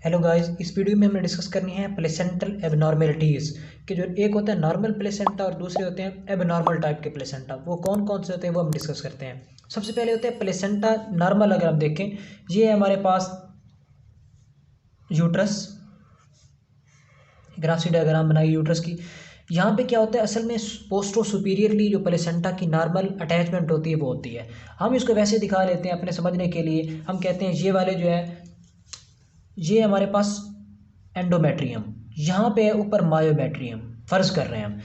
Hello guys, इस video में हमें डिस्कस करनी है प्लेसेंटल एबनॉर्मेलिटीज़ कि जो एक होता है नॉर्मल प्लेसेंटा और दूसरे होते हैं एबनॉर्मल टाइप के प्लेसेंटा। वो कौन कौन से होते हैं वो हम डिस्कस करते हैं। सबसे पहले होते हैं प्लेसेंटा नॉर्मल। अगर हम देखें, ये है हमारे पास यूट्रस। ग्राफिक डायग्राम बनाई यूट्रस की। यहाँ पे क्या होता है, असल में पोस्टो सुपीरियरली जो प्लेसेंटा की नॉर्मल अटैचमेंट होती है वो होती है। हम इसको वैसे दिखा लेते हैं अपने समझने के लिए। हम कहते हैं ये वाले जो है, ये हमारे पास एंडोमेट्रियम, यहाँ पे है ऊपर मायोमेट्रियम। फर्ज कर रहे हैं हम,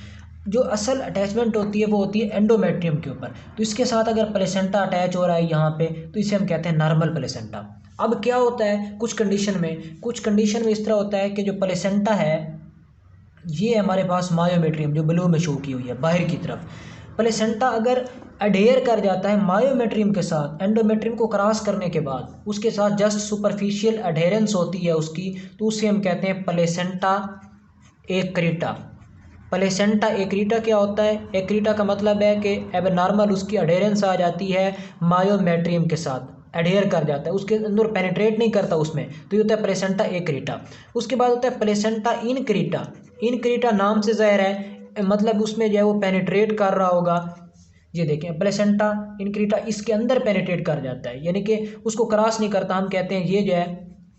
जो असल अटैचमेंट होती है वो होती है एंडोमेट्रियम के ऊपर। तो इसके साथ अगर प्लेसेंटा अटैच हो रहा है यहाँ पे, तो इसे हम कहते हैं नॉर्मल प्लेसेंटा। अब क्या होता है, कुछ कंडीशन में इस तरह होता है कि जो प्लेसेंटा है ये हमारे पास मायोमेट्रियम जो ब्लू में शो की हुई है बाहर की तरफ, प्लेसेंटा अगर अडेयर कर जाता है मायोमेट्रियम के साथ, एंडोमेट्रियम को क्रॉस करने के बाद उसके साथ जस्ट सुपरफिशियल अडेरेंस होती है उसकी, तो उसे हम कहते हैं प्लेसेंटा एक्रीटा। प्लेसेंटा एक्रीटा क्या होता है, एक्रीटा का मतलब है कि एबनॉर्मल उसकी अडेरेंस आ जाती है मायोमेट्रियम के साथ, एडेयर कर जाता है, उसके अंदर पेनिट्रेट नहीं करता उसमें, तो ये होता है प्लेसेंटा एक्रीटा। उसके बाद होता है प्लेसेंटा इनक्रीटा। इनक्रीटा नाम से ज़ाहिर है, मतलब उसमें जो है वो पेनिट्रेट कर रहा होगा। ये देखें, प्लेसेंटा इनक्रीटा इसके अंदर पेनिट्रेट कर जाता है, यानी कि उसको क्रॉस नहीं करता। हम कहते हैं ये जो है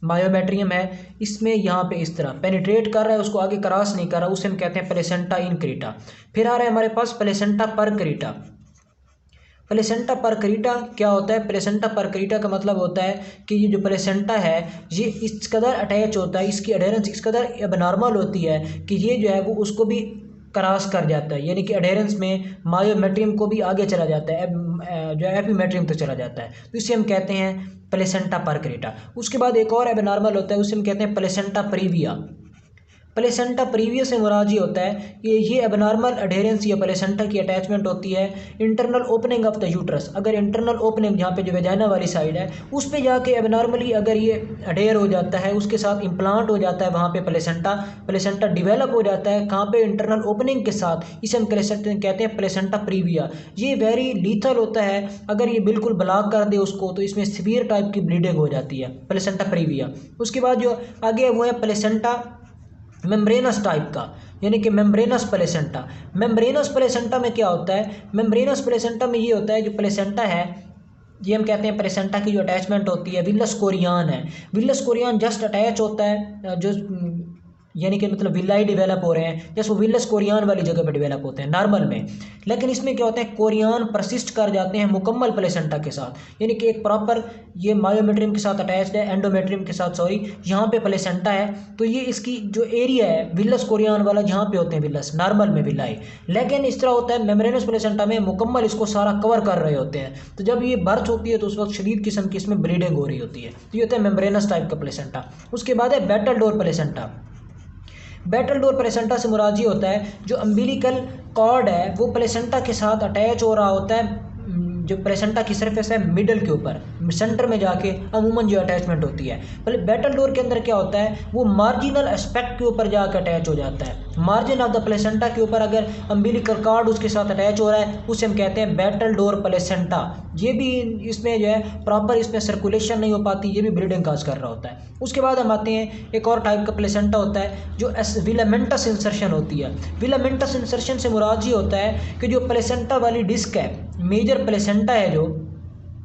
मायोमेट्रियम है, इसमें यहाँ पे इस तरह पेनिट्रेट कर रहा है, उसको आगे क्रॉस नहीं कर रहा, उसे हम कहते हैं प्लेसेंटा इनक्रीटा। फिर आ रहा है हमारे पास प्लेसेंटा परक्रीटा। प्लेसेंटा परक्रीटा क्या होता है, प्लेसेंटा परक्रीटा का मतलब होता है कि ये जो प्लेसेंटा है ये इस कदर अटैच होता है, इसकी अडेरेंस इस कदर एबनॉर्मल होती है कि ये जो है वो उसको भी क्रॉस कर जाता है, यानी कि अडेरेंस में मायोमेट्रियम को भी आगे चला जाता है, जो एपीमेट्रियम तक चला जाता है, तो इसे हम कहते हैं प्लेसेंटा परक्रीटा। उसके बाद एक और एबनॉर्मल होता है, उसे हम कहते हैं प्लेसेंटा प्रीविया। प्लेसेंटा प्रीविया से मुराद ये होता है कि ये एबनॉर्मल अडेरेंस या प्लेसेंटा की अटैचमेंट होती है internal opening of the uterus. अगर इंटरनल ओपनिंग जहाँ पे जो वेजाइना वाली साइड है उस पे जाके एबनॉर्मली अगर ये अडेयर हो जाता है, उसके साथ इम्प्लांट हो जाता है वहाँ पे प्लेसेंटा, प्लेसेंटा डिवेलप हो जाता है कहाँ पे, इंटरनल ओपनिंग के साथ, इसे हम प्लेसेंटा कहते हैं प्लेसेंटा प्रीविया। ये वेरी लीथल होता है, अगर ये बिल्कुल ब्लॉक कर दे उसको तो इसमें सीवियर टाइप की ब्लीडिंग हो जाती है, प्लेसेंटा प्रीविया। उसके बाद जो आगे है वो है प्लेसेंटा मेम्ब्रेनस टाइप का, यानी कि मेम्ब्रेनस प्लेसेंटा। मेम्ब्रेनस प्लेसेंटा में क्या होता है, मेम्ब्रेनस प्लेसेंटा में ये होता है जो प्लेसेंटा है ये हम कहते हैं प्लेसेंटा की जो अटैचमेंट होती है विलस कोरियान है। विलस कोरियान जस्ट अटैच होता है, जो यानी कि मतलब विलाई डेवलप हो रहे हैं, जैसे वो विलस कोरियान वाली जगह पे डेवलप होते हैं नॉर्मल में। लेकिन इसमें क्या होता है, कोरियान परसिस्ट कर जाते हैं मुकम्मल प्लेसेंटा के साथ, यानी कि एक प्रॉपर ये मायोमेट्रियम के साथ अटैच्ड है, एंडोमेट्रियम के साथ सॉरी, यहाँ पे प्लेसेंटा है। तो ये इसकी जो एरिया है विलस कोरियान वाला जहाँ पे होते हैं विलस नॉर्मल में विलाई, लेकिन इस तरह होता है मेम्ब्रेनस प्लेसेंटा में मुकम्मल इसको सारा कवर कर रहे होते हैं। तो जब ये बर्थ होती है तो उस वक्त शदीद किस्म की इसमें ब्लीडिंग हो रही होती है, तो ये होता है मेम्ब्रेनस टाइप का प्लेसेंटा। उसके बाद है battle door placenta. Battle door placenta से मुराद ये होता है जो अम्बिलिकल कॉर्ड है वो प्लेसेंटा के साथ अटैच हो रहा होता है, जो प्लेसेंटा की सरफेस है मिडल के ऊपर सेंटर में जाके अमूमन जो अटैचमेंट होती है। पहले बैटल डोर के अंदर क्या होता है, वो मार्जिनल एस्पेक्ट के ऊपर जाकर अटैच हो जाता है, मार्जिन ऑफ द प्लेसेंटा के ऊपर अगर अम्बिलिकल कॉर्ड उसके साथ अटैच हो रहा है उसे हम कहते हैं बैटल डोर प्लेसेंटा। ये भी इसमें जो है प्रॉपर इसमें सर्कुलेशन नहीं हो पाती, ये भी ब्लीडिंग काज कर रहा होता है। उसके बाद हम आते हैं एक और टाइप का प्लेसेंटा होता है जो विलामेंटस इंसर्शन होती है। विलामेंटस इंसर्शन से मुराद ये होता है कि जो प्लेसेंटा वाली डिस्क है, मेजर प्लेसेंटा है जो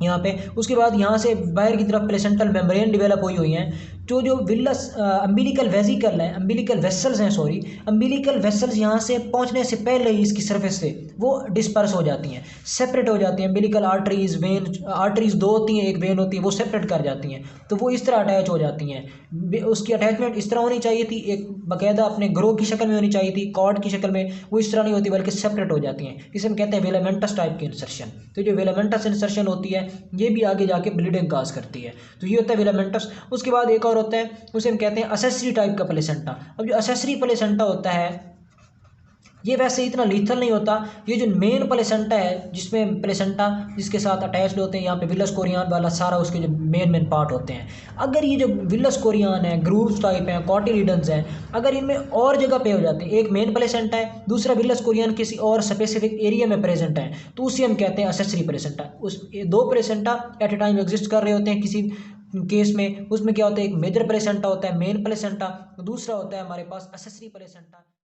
यहाँ पे, उसके बाद यहाँ से बाहर की तरफ प्लेसेंटल मेम्ब्रेन डेवलप हुई हैं, जो विलस अम्बिलिकल वेसिकल है, अम्बिलिकल वेसल्स हैं सॉरी, अम्बिलिकल वेसल्स यहाँ से पहुँचने से पहले ही इसकी सरफेस से वो डिस्पर्स हो जाती हैं, सेपरेट हो जाती हैं। अम्बिलिकल आर्टरीज, वेन, आर्टरीज दो होती हैं, एक वेन होती है, वो सेपरेट कर जाती हैं, तो वो इस तरह अटैच हो जाती हैं। उसकी अटैचमेंट इस तरह होनी चाहिए थी, एक बाकायदा अपने ग्रो की शक्ल में होनी चाहिए थी, कॉर्ड की शक्ल में, वो इस तरह नहीं होती बल्कि सेपरेट हो जाती हैं। इसे हम कहते हैं वेलामेंटस टाइप की इंसर्शन। तो जो वेलामेंटस इंसर्शन होती है ये भी आगे जाके ब्लीडिंग काज करती है, तो ये होता है वेलामेंटस। उसके बाद एक और होता है उसे हम कहते हैं असेसरी टाइप का प्लेसेंटा। अब जो असेसरी प्लेसेंटा होता है ये वैसे इतना लीथल नहीं होता। ये जो मेन प्लेसेंटा है जिसमें प्लेसेंटा जिसके साथ अटैच्ड होते हैं यहाँ पे विलस कोरियान वाला सारा उसके जो मेन पार्ट होते हैं, अगर ये जो विलस कोरियान है, ग्रूव्स टाइप हैं, कॉटिलिडन्स हैं, अगर इनमें और जगह पे हो जाते हैं, एक मेन प्लेसेंटा है दूसरा विलस कोरियान किसी और स्पेसिफिक एरिया में प्रेजेंट है, तो उसे हम कहते हैं असेसरी प्लेसेंटा। उस दो placenta at a time exist कर रहे होते हैं किसी केस में उसमें क्या होता है, एक मेजर प्लेसेंटा होता है, मेन प्लेसेंटा, दूसरा होता है हमारे पास एसेसरी प्लेसेंटा।